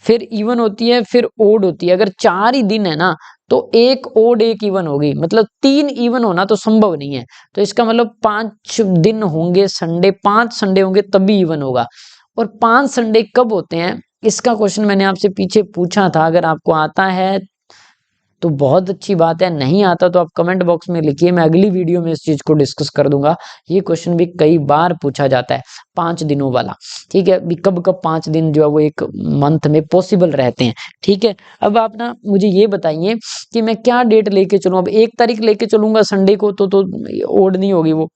फिर इवन होती है, फिर ओड होती है। अगर 4 ही दिन है ना, तो एक ओड एक इवन होगी, मतलब 3 इवन होना तो संभव नहीं है। तो इसका मतलब 5 दिन होंगे संडे, 5 संडे होंगे तभी इवन होगा। और 5 संडे कब होते हैं, इसका क्वेश्चन मैंने आपसे पीछे पूछा था। अगर आपको आता है तो बहुत अच्छी बात है, नहीं आता तो आप कमेंट बॉक्स में लिखिए, मैं अगली वीडियो में इस चीज को डिस्कस कर दूंगा। ये क्वेश्चन भी कई बार पूछा जाता है, 5 दिनों वाला। ठीक है, कब कब 5 दिन जो है वो एक मंथ में पॉसिबल रहते हैं। ठीक है, अब आप ना मुझे ये बताइए कि मैं क्या डेट लेके चलूं। अब 1 तारीख लेके चलूंगा संडे को तो ओड नहीं होगी, वो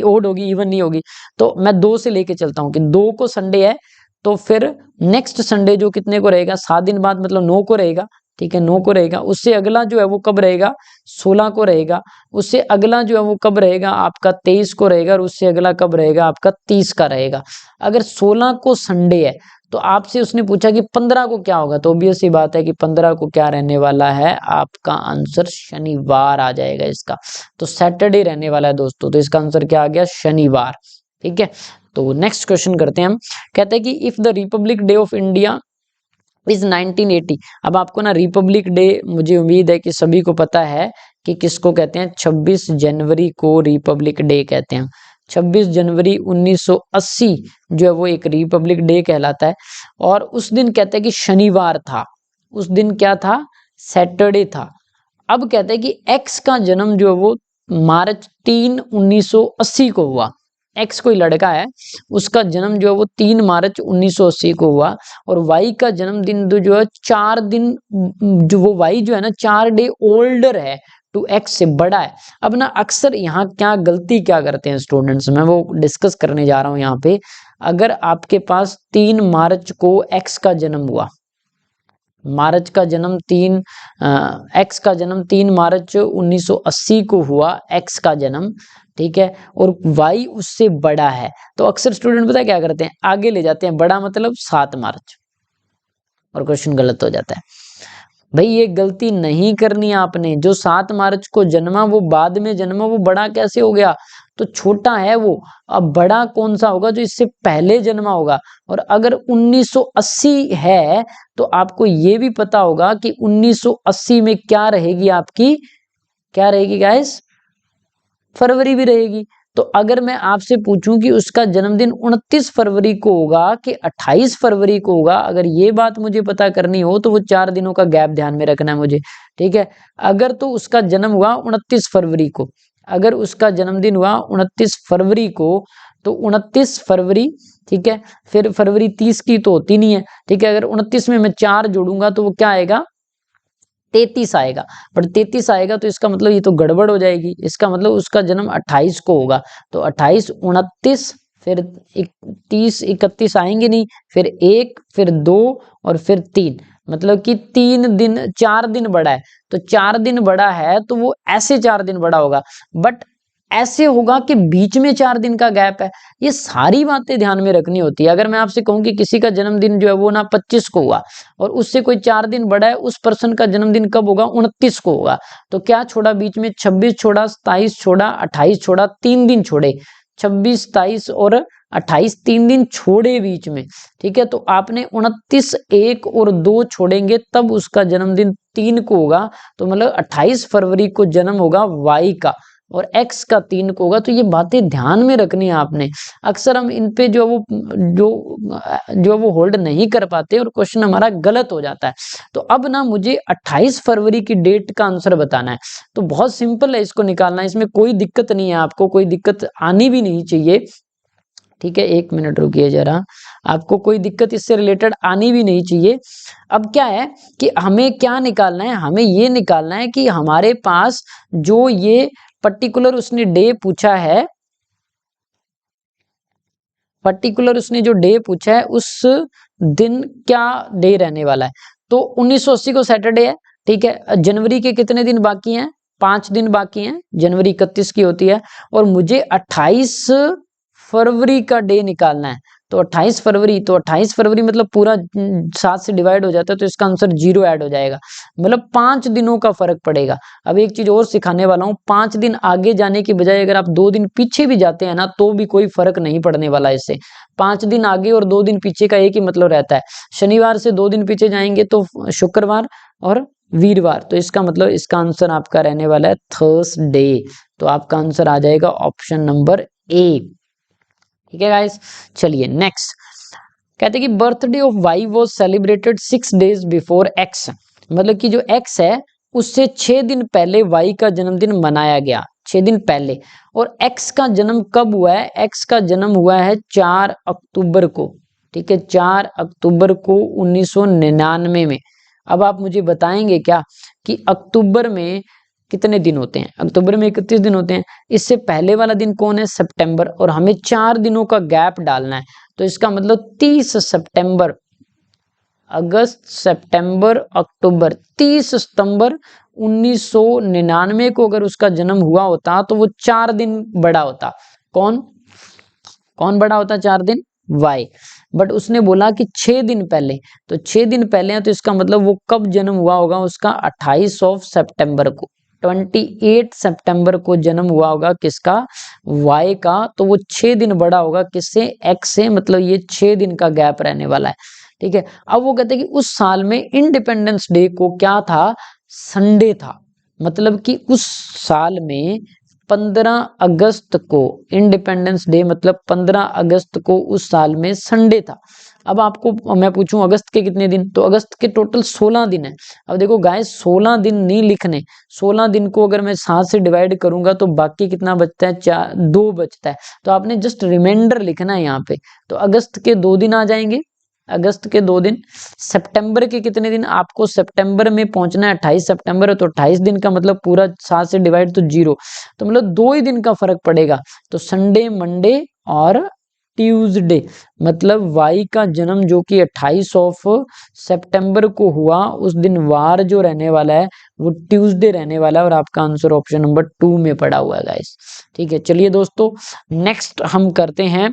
ओड होगी, इवन नहीं होगी। तो मैं 2 से लेके चलता हूँ कि 2 को संडे है, तो फिर नेक्स्ट संडे जो कितने को रहेगा, 7 दिन बाद, मतलब 9 को रहेगा। ठीक है, 9 को रहेगा। उससे अगला जो है वो कब रहेगा, 16 को रहेगा। उससे अगला जो है वो कब रहेगा आपका, 23 को रहेगा। और उससे अगला कब रहेगा आपका, 30 का रहेगा। अगर 16 को संडे है, तो आपसे उसने पूछा कि 15 को क्या होगा, तो ऑब्वियस सी बात है कि 15 को क्या रहने वाला है, आपका आंसर शनिवार आ जाएगा इसका। तो सैटरडे रहने वाला है दोस्तों, तो इसका आंसर क्या आ गया, शनिवार। ठीक है, तो नेक्स्ट क्वेश्चन करते हैं हम। कहते हैं कि if the Republic day of India is 1980। अब आपको ना रिपब्लिक डे, मुझे उम्मीद है कि सभी को पता है कि किसको कहते हैं, 26 जनवरी को रिपब्लिक डे कहते हैं। 26 जनवरी 1980 जो है वो एक रिपब्लिक डे कहलाता है। और उस दिन कहते हैं कि शनिवार था, उस दिन क्या था, सैटरडे था। अब कहते हैं कि एक्स का जन्म जो है वो मार्च 3 1980 को हुआ। एक्स कोई लड़का है, उसका जन्म जो है वो 3 मार्च 1980 को हुआ। और वाई का जन्मदिन जो है 4 दिन, जो वो वाई जो है ना 4 डे ओल्डर है टू एक्स, से बड़ा है। अब ना अक्सर यहाँ क्या गलती क्या करते हैं स्टूडेंट्स, मैं वो डिस्कस करने जा रहा हूँ यहाँ पे। अगर आपके पास 3 मार्च को एक्स का जन्म हुआ, मार्च का जन्म 3 एक्स का जन्म 3 मार्च 1980 को हुआ, एक्स का जन्म, ठीक है, और वाई उससे बड़ा है, तो अक्सर स्टूडेंट पता है क्या करते हैं, आगे ले जाते हैं, बड़ा मतलब 7 मार्च, और क्वेश्चन गलत हो जाता है। भाई ये गलती नहीं करनी आपने। जो 7 मार्च को जन्मा वो बाद में जन्मा, वो बड़ा कैसे हो गया, तो छोटा है वो। अब बड़ा कौन सा होगा, जो इससे पहले जन्मा होगा। और अगर 1980 है, तो आपको ये भी पता होगा कि 1980 में क्या रहेगी आपकी, क्या रहेगी गाइस, फरवरी भी रहेगी। तो अगर मैं आपसे पूछूं कि उसका जन्मदिन 29 फरवरी को होगा कि 28 फरवरी को होगा, अगर ये बात मुझे पता करनी हो, तो वो 4 दिनों का गैप ध्यान में रखना है मुझे। ठीक है, अगर तो उसका जन्म हुआ 29 फरवरी को, अगर उसका जन्मदिन हुआ 29 फरवरी को, तो 29 फरवरी, ठीक है, फिर फरवरी 30 की तो होती नहीं है। ठीक है, अगर 29 में मैं 4 जोड़ूंगा तो वो क्या आएगा, 33 आएगा, पर 33 आएगा तो इसका मतलब ये तो गड़बड़ हो जाएगी। इसका मतलब उसका जन्म 28 को होगा, तो 28, 29, फिर 30, 31 आएंगे नहीं, फिर 1, फिर 2 और फिर 3, मतलब कि 3 दिन, 4 दिन बड़ा है। तो 4 दिन बड़ा है तो वो ऐसे 4 दिन बड़ा होगा, बट ऐसे होगा कि बीच में 4 दिन का गैप है। ये सारी बातें ध्यान में रखनी होती है। अगर मैं आपसे कहूं कि किसी का जन्मदिन जो है वो ना 25 को हुआ और उससे कोई 4 दिन बड़ा है, उस पर्सन का जन्मदिन कब होगा? 29 को होगा। तो क्या छोड़ा बीच में? 26 छोड़ा, 27 छोड़ा, 28 छोड़ा, 3 दिन छोड़े। 26, 27 और 28, 3 दिन छोड़े बीच में, ठीक है। तो आपने 29, 1 और 2 छोड़ेंगे तब उसका जन्मदिन 3 को होगा। तो मतलब 28 फरवरी को जन्म होगा वाई का और x का 3 को होगा। तो ये बातें ध्यान में रखनी है आपने। अक्सर हम इन पे जो वो होल्ड नहीं कर पाते और क्वेश्चन हमारा गलत हो जाता है। तो अब ना मुझे 28 फरवरी की डेट का आंसर बताना है। तो बहुत सिंपल है इसको निकालना, इसमें कोई दिक्कत नहीं है, आपको कोई दिक्कत आनी भी नहीं चाहिए, ठीक है। 1 मिनट रुकिए जरा, आपको कोई दिक्कत इससे रिलेटेड आनी भी नहीं चाहिए। अब क्या है कि हमें क्या निकालना है? हमें ये निकालना है कि हमारे पास जो ये पर्टिकुलर उसने डे पूछा है, पर्टिकुलर उसने जो डे पूछा है उस दिन क्या डे रहने वाला है। तो 1980 को सैटरडे है, ठीक है। जनवरी के कितने दिन बाकी हैं? 5 दिन बाकी हैं। जनवरी 31 की होती है और मुझे 28 फरवरी का डे निकालना है। तो 28 फरवरी, तो 28 फरवरी मतलब पूरा 7 से डिवाइड हो जाता है, तो इसका आंसर 0 ऐड हो जाएगा, मतलब 5 दिनों का फर्क पड़ेगा। अब एक चीज और सिखाने वाला हूँ, 5 दिन आगे जाने की बजाय अगर आप 2 दिन पीछे भी जाते हैं ना तो भी कोई फर्क नहीं पड़ने वाला इससे। 5 दिन आगे और 2 दिन पीछे का एक ही मतलब रहता है। शनिवार से 2 दिन पीछे जाएंगे तो शुक्रवार और वीरवार, तो इसका मतलब इसका आंसर आपका रहने वाला है थर्सडे। तो आपका आंसर आ जाएगा ऑप्शन नंबर ए, ठीक है गाइस। चलिए नेक्स्ट, कहते हैं कि birthday of why was celebrated 6 days before x, मतलब कि जो एक्स है उससे 6 दिन पहले वाई का जन्मदिन मनाया गया, 6 दिन पहले। और एक्स का जन्म कब हुआ है? एक्स का जन्म हुआ है 4 अक्टूबर को, ठीक है, 4 अक्टूबर को 1999 में। अब आप मुझे बताएंगे क्या कि अक्टूबर में कितने दिन होते हैं? अक्टूबर में 31 दिन होते हैं। इससे पहले वाला दिन कौन है? सितंबर, और हमें 4 दिनों का गैप डालना है। तो इसका मतलब 30 सितंबर, अगस्त, सितंबर, अक्टूबर, 30 सितंबर 1999 को अगर उसका जन्म हुआ होता तो वो 4 दिन बड़ा होता। कौन कौन बड़ा होता 4 दिन? वाई। बट उसने बोला कि 6 दिन पहले, तो 6 दिन पहले है तो इसका मतलब वो कब जन्म हुआ होगा उसका? 28 सितंबर को, 28 सितंबर को जन्म हुआ होगा किसका? वाई का। तो वो 6 दिन बड़ा होगा किससे? एक्स से, मतलब ये 6 दिन का गैप रहने वाला है, ठीक है। अब वो कहते हैं कि उस साल में इंडिपेंडेंस डे को क्या था? संडे था, मतलब कि उस साल में 15 अगस्त को, इंडिपेंडेंस डे मतलब 15 अगस्त को उस साल में संडे था। अब आपको मैं पूछूं अगस्त के कितने दिन? तो अगस्त के टोटल 16 दिन है। अब देखो गाइस 16 दिन नहीं लिखने, 16 दिन को अगर मैं 7 से डिवाइड करूंगा तो बाकी कितना बचता है? 2 बचता है। तो आपने जस्ट रिमाइंडर लिखना है यहाँ पे। तो अगस्त के 2 दिन आ जाएंगे, अगस्त के 2 दिन। सितंबर के कितने दिन? आपको सितंबर में पहुंचना है, 28 सितंबर है तो 28 दिन का मतलब पूरा 7 से डिवाइड तो 0, तो मतलब 2 ही दिन का फर्क पड़ेगा। तो संडे, मंडे और ट्यूसडे, मतलब वाई का जन्म जो कि 28 सितंबर को हुआ, उस दिन वार जो रहने वाला है वो ट्यूसडे रहने वाला है। और आपका आंसर ऑप्शन नंबर 2 में पड़ा हुआ है गाइस, ठीक है। चलिए दोस्तों नेक्स्ट हम करते हैं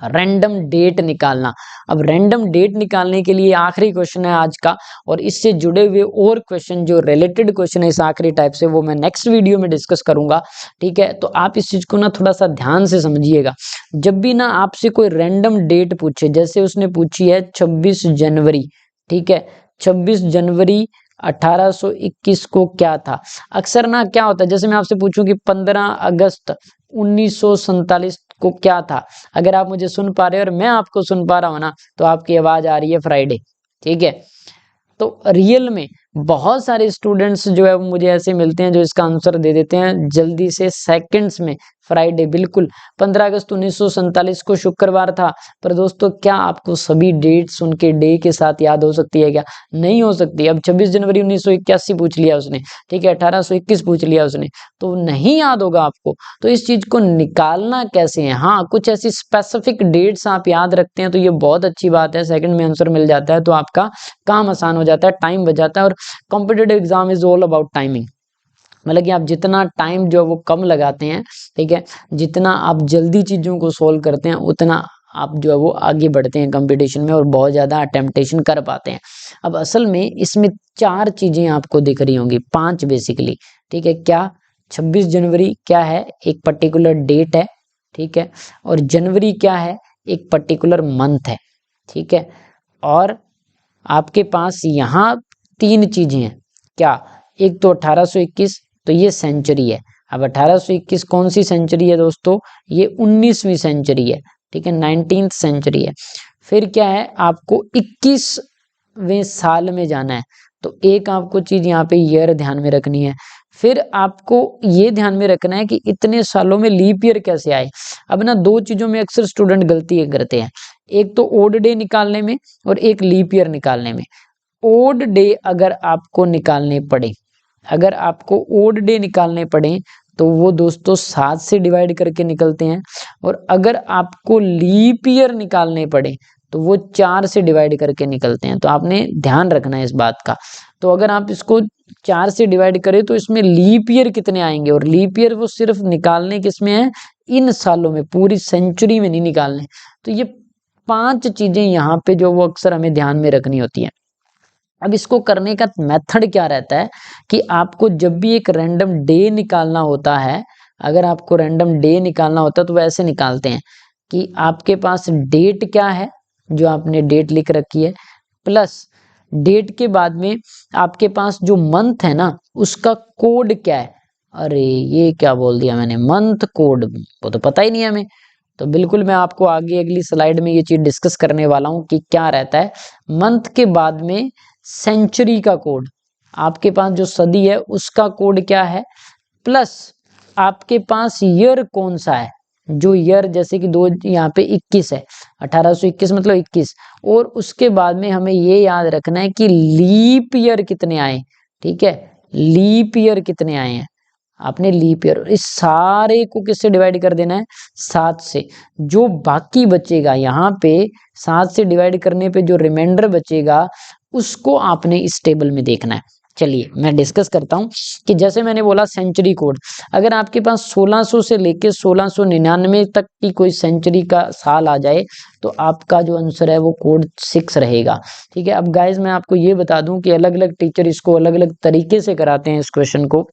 रैंडम डेट निकालना। अब रैंडम डेट निकालने के लिए आखिरी क्वेश्चन है आज का, और इससे जुड़े हुए और क्वेश्चन जो रिलेटेड क्वेश्चन है इस आखिरी टाइप से वो मैं नेक्स्ट वीडियो में डिस्कस करूंगा, ठीक है। तो आप इस चीज को ना थोड़ा सा ध्यान से समझिएगा। जब भी ना आपसे कोई रैंडम डेट पूछे, जैसे उसने पूछी है 26 जनवरी, ठीक है, 26 जनवरी 1821 को क्या था? अक्सर ना क्या होता है, जैसे मैं आपसे पूछूं कि 15 अगस्त 1947 को क्या था? अगर आप मुझे सुन पा रहे हो और मैं आपको सुन पा रहा हूं ना, तो आपकी आवाज आ रही है फ्राइडे, ठीक है। तो रियल में बहुत सारे स्टूडेंट्स जो है मुझे ऐसे मिलते हैं जो इसका आंसर दे देते हैं जल्दी से, सेकंड्स में, फ्राइडे, बिल्कुल 15 अगस्त 1947 को शुक्रवार था। पर दोस्तों क्या आपको सभी डेट्स उनके डे के साथ याद हो सकती है क्या? नहीं हो सकती। अब 26 जनवरी 1981 पूछ लिया उसने, ठीक है, 1821 पूछ लिया उसने, तो नहीं याद होगा आपको। तो इस चीज को निकालना कैसे है? हाँ, कुछ ऐसी स्पेसिफिक डेट्स आप याद रखते हैं तो ये बहुत अच्छी बात है, सेकंड में आंसर मिल जाता है तो आपका काम आसान हो जाता है, टाइम बच जाता है। और competitive exam is all about timing, मतलब कि आप जितना टाइम जो वो कम लगाते हैं, ठीक है, जितना आप जल्दी चीजों को सोल्व करते हैं उतना आप जो है वो आगे बढ़ते हैं कंपटीशन में और बहुत ज्यादा अटेम्प्टेशन कर पाते हैं। अब असल में इसमें 4 चीजें आपको दिख रही होंगी, 5 बेसिकली, ठीक है। क्या? 26 जनवरी क्या है? एक पर्टिकुलर डेट है, ठीक है। और जनवरी क्या है? एक पर्टिकुलर मंथ है, ठीक है। और आपके पास यहाँ 3 चीजें हैं। क्या? एक तो 1821, तो ये सेंचुरी है। अब 1821 कौन सी सेंचुरी है दोस्तों? ये 19वीं सेंचुरी है, ठीक है, 19th सेंचुरी है। फिर क्या है? आपको 21वें साल में जाना है, तो एक आपको चीज यहाँ पे ईयर ध्यान में रखनी है। फिर आपको ये ध्यान में रखना है कि इतने सालों में लीप ईयर कैसे आए। अब ना 2 चीजों में अक्सर स्टूडेंट गलती करते हैं, एक तो ओड डे निकालने में और एक लीप ईयर निकालने में। ओड डे अगर आपको निकालने पड़े, अगर आपको ओड डे निकालने पड़े तो वो दोस्तों 7 से डिवाइड करके निकलते हैं, और अगर आपको लीप ईयर निकालने पड़े तो वो 4 से डिवाइड करके निकलते हैं। तो आपने ध्यान रखना है इस बात का। तो अगर आप इसको 4 से डिवाइड करें तो इसमें लीप ईयर कितने आएंगे, और लीप ईयर वो सिर्फ निकालने किसमें है? इन सालों में, पूरी सेंचुरी में नहीं निकालने। तो ये 5 चीजें यहाँ पे जो वो अक्सर हमें ध्यान में रखनी होती है। अब इसको करने का मेथड क्या रहता है कि आपको जब भी एक रैंडम डे निकालना होता है, अगर आपको रैंडम डे निकालना होता है तो वैसे निकालते हैं कि आपके पास डेट क्या है, जो आपने डेट लिख रखी है, प्लस डेट के बाद में आपके पास जो मंथ है ना उसका कोड क्या है। अरे ये क्या बोल दिया मैंने, मंथ कोड, वो तो पता ही नहीं है हमें। तो बिल्कुल मैं आपको आगे अगली स्लाइड में ये चीज डिस्कस करने वाला हूँ कि क्या रहता है। मंथ के बाद में सेंचुरी का कोड, आपके पास जो सदी है उसका कोड क्या है, प्लस आपके पास ईयर कौन सा है, जो ईयर जैसे कि 2 यहाँ पे 21 है, 1821 मतलब 21। और उसके बाद में हमें ये याद रखना है कि लीप ईयर कितने आए, ठीक है, लीप ईयर कितने आए हैं। आपने लीप ईयर इस सारे को किससे डिवाइड कर देना है? 7 से। जो बाकी बचेगा यहाँ पे 7 से डिवाइड करने पे जो रिमाइंडर बचेगा उसको आपने इस टेबल में देखना है। चलिए मैं डिस्कस करता हूं कि जैसे मैंने बोला सेंचुरी कोड, अगर आपके पास 1600 से लेके 1699 तक की कोई सेंचुरी का साल आ जाए तो आपका जो आंसर है वो कोड 6 रहेगा, ठीक है। अब गाइज मैं आपको ये बता दूं कि अलग अलग टीचर इसको अलग अलग तरीके से कराते हैं इस क्वेश्चन को।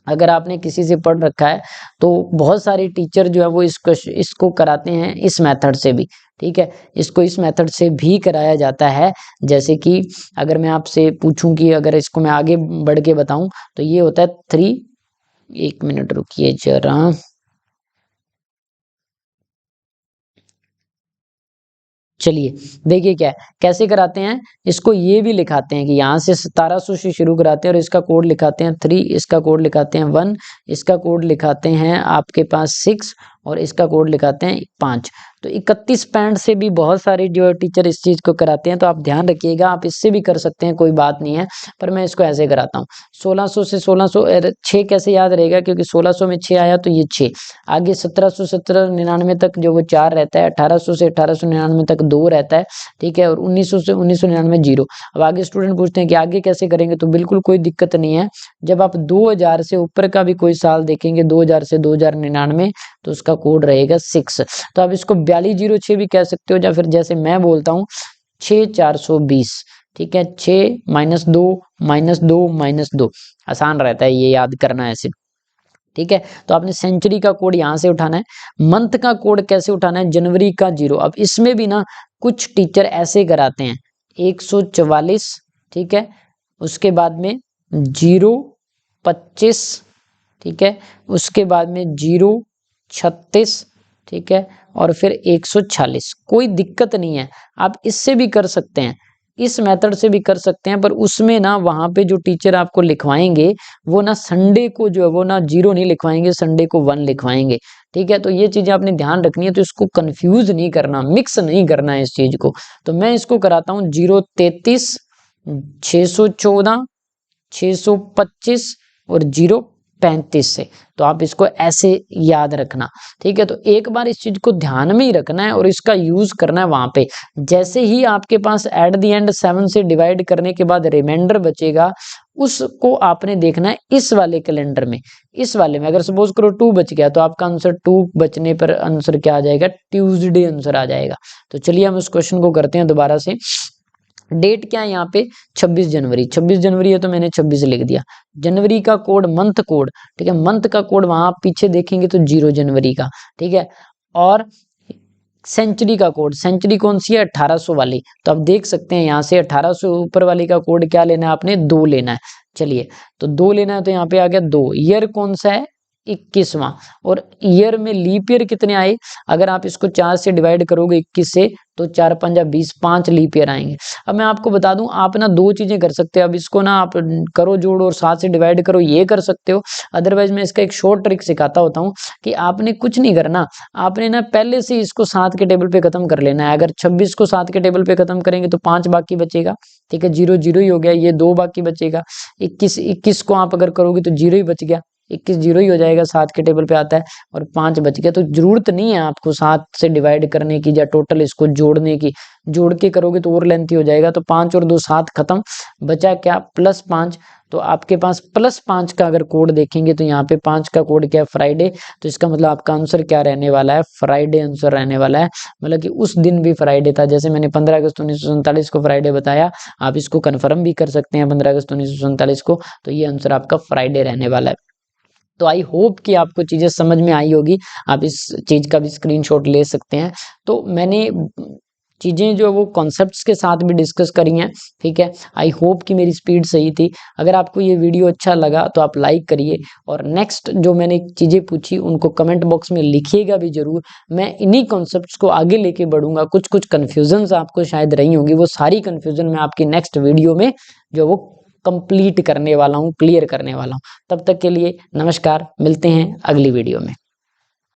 अगर आपने किसी से पढ़ रखा है तो बहुत सारे टीचर जो है वो इसको कराते हैं इस मेथड से भी, ठीक है, इसको इस मेथड से भी कराया जाता है। जैसे कि अगर मैं आपसे पूछूं कि अगर इसको मैं आगे बढ़ के बताऊं तो ये होता है 3, 1 मिनट रुकिए जरा, चलिए देखिए क्या है, कैसे कराते हैं इसको। ये भी लिखाते हैं कि यहाँ से 1700 से शुरू कराते हैं और इसका कोड लिखाते हैं 3, इसका कोड लिखाते हैं 1, इसका कोड लिखाते हैं आपके पास 6 और इसका कोड लिखाते हैं 5। तो 31 पैंट से भी बहुत सारे जो टीचर इस चीज को कराते हैं, तो आप ध्यान रखिएगा, आप इससे भी कर सकते हैं, कोई बात नहीं है, पर मैं इसको ऐसे कराता हूँ। 1600 से 6 कैसे याद रहेगा, क्योंकि 1600 में 6 आया तो ये 6, आगे 1799 तक जो वो 4 रहता है, 1800 से 1899 तक 2 रहता है, ठीक है, और 1900 से 1999 0। अब आगे स्टूडेंट पूछते हैं कि आगे कैसे करेंगे, तो बिल्कुल कोई दिक्कत नहीं है। जब आप 2000 से ऊपर का भी कोई साल देखेंगे, 2000 से 2099, तो उसका कोड रहेगा 6। तो आप इसको 4206 भी कह सकते हो, या फिर जैसे मैं बोलता हूँ 6420, ठीक है, 6 -2 -2 -2, आसान रहता है ये याद करना ऐसे, ठीक है। तो आपने सेंचुरी का कोड यहां से उठाना है। मंथ का कोड कैसे उठाना है? जनवरी का 0। अब इसमें भी ना कुछ टीचर ऐसे कराते हैं 144, ठीक है, उसके बाद में 025, ठीक है, उसके बाद में 036, ठीक है, और फिर 146। कोई दिक्कत नहीं है, आप इससे भी कर सकते हैं, इस मेथड से भी कर सकते हैं, पर उसमें ना वहां पे जो टीचर आपको लिखवाएंगे वो ना संडे को जो है वो ना 0 नहीं लिखवाएंगे, संडे को 1 लिखवाएंगे। ठीक है, तो ये चीजें आपने ध्यान रखनी है, तो इसको कंफ्यूज नहीं करना, मिक्स नहीं करना है इस चीज को। तो मैं इसको कराता हूँ 033 614 625 और 035 से। तो आप इसको ऐसे याद रखना। ठीक है, तो एक बार इस चीज को ध्यान में ही रखना है और इसका यूज करना है वहां पे। जैसे ही आपके पास एट द एंड 7 से डिवाइड करने के बाद रिमाइंडर बचेगा, उसको आपने देखना है इस वाले कैलेंडर में। इस वाले में अगर सपोज करो 2 बच गया, तो आपका आंसर 2 बचने पर आंसर क्या आ जाएगा, ट्यूसडे आंसर आ जाएगा। तो चलिए हम इस क्वेश्चन को करते हैं दोबारा से। डेट क्या है यहाँ पे, 26 जनवरी। 26 जनवरी है तो मैंने 26 लिख दिया। जनवरी का कोड, मंथ कोड, ठीक है, मंथ का कोड वहां आप पीछे देखेंगे तो 0 जनवरी का। ठीक है, और सेंचुरी का कोड, सेंचुरी कौन सी है, 1800 वाली। तो आप देख सकते हैं यहाँ से 1800 ऊपर वाली का कोड क्या लेना है आपने, 2 लेना है। चलिए, तो 2 लेना है, तो यहाँ पे आ गया 2। ईयर कौन सा है, 21वां। और ईयर में लीप ईयर कितने आए, अगर आप इसको 4 से डिवाइड करोगे 21 से, तो 4 5 20, 5 लीप ईयर आएंगे। अब मैं आपको बता दूं, आप ना 2 चीजें कर सकते हो। अब इसको ना आप करो जोड़ और 7 से डिवाइड करो, ये कर सकते हो। अदरवाइज मैं इसका एक शॉर्ट ट्रिक सिखाता होता हूँ कि आपने कुछ नहीं करना, आपने ना पहले से इसको 7 के टेबल पे खत्म कर लेना है। अगर 26 को 7 के टेबल पे खत्म करेंगे तो 5 बाकी बचेगा। ठीक है, 0 0 ही हो गया, ये 2 बाकी बचेगा। 21 को आप अगर करोगे तो 0 ही बच गया, 21 0 ही हो जाएगा, 7 के टेबल पे आता है, और 5 बच गया। तो जरूरत नहीं है आपको 7 से डिवाइड करने की या टोटल इसको जोड़ने की। जोड़ के करोगे तो और लेंथी हो जाएगा। तो 5 और 2 7 खत्म, बचा क्या, +5। तो आपके पास +5 का अगर कोड देखेंगे तो यहाँ पे 5 का कोड क्या है, फ्राइडे। तो इसका मतलब आपका आंसर क्या रहने वाला है, फ्राइडे आंसर रहने वाला है। मतलब कि उस दिन भी फ्राइडे था, जैसे मैंने 15 अगस्त 1947 को फ्राइडे बताया, आप इसको कन्फर्म भी कर सकते हैं 15 अगस्त 1947 को। तो ये आंसर आपका फ्राइडे रहने वाला है। तो आई होप कि आपको चीजें समझ में आई होगी। आप इस चीज का भी स्क्रीनशॉट ले सकते हैं। तो मैंने चीजें जो वो कॉन्सेप्ट्स के साथ भी डिस्कस करी हैं। ठीक है, आई होप कि मेरी स्पीड सही थी। अगर आपको ये वीडियो अच्छा लगा तो आप लाइक करिए, और नेक्स्ट जो मैंने चीजें पूछी उनको कमेंट बॉक्स में लिखिएगा भी जरूर। मैं इन्हीं कॉन्सेप्ट्स को आगे लेके बढ़ूंगा। कुछ कुछ कन्फ्यूजन्स आपको शायद रही होंगी, वो सारी कन्फ्यूजन मैं आपकी नेक्स्ट वीडियो में जो वो कंप्लीट करने वाला हूँ, क्लियर करने वाला हूँ। तब तक के लिए नमस्कार, मिलते हैं अगली वीडियो में।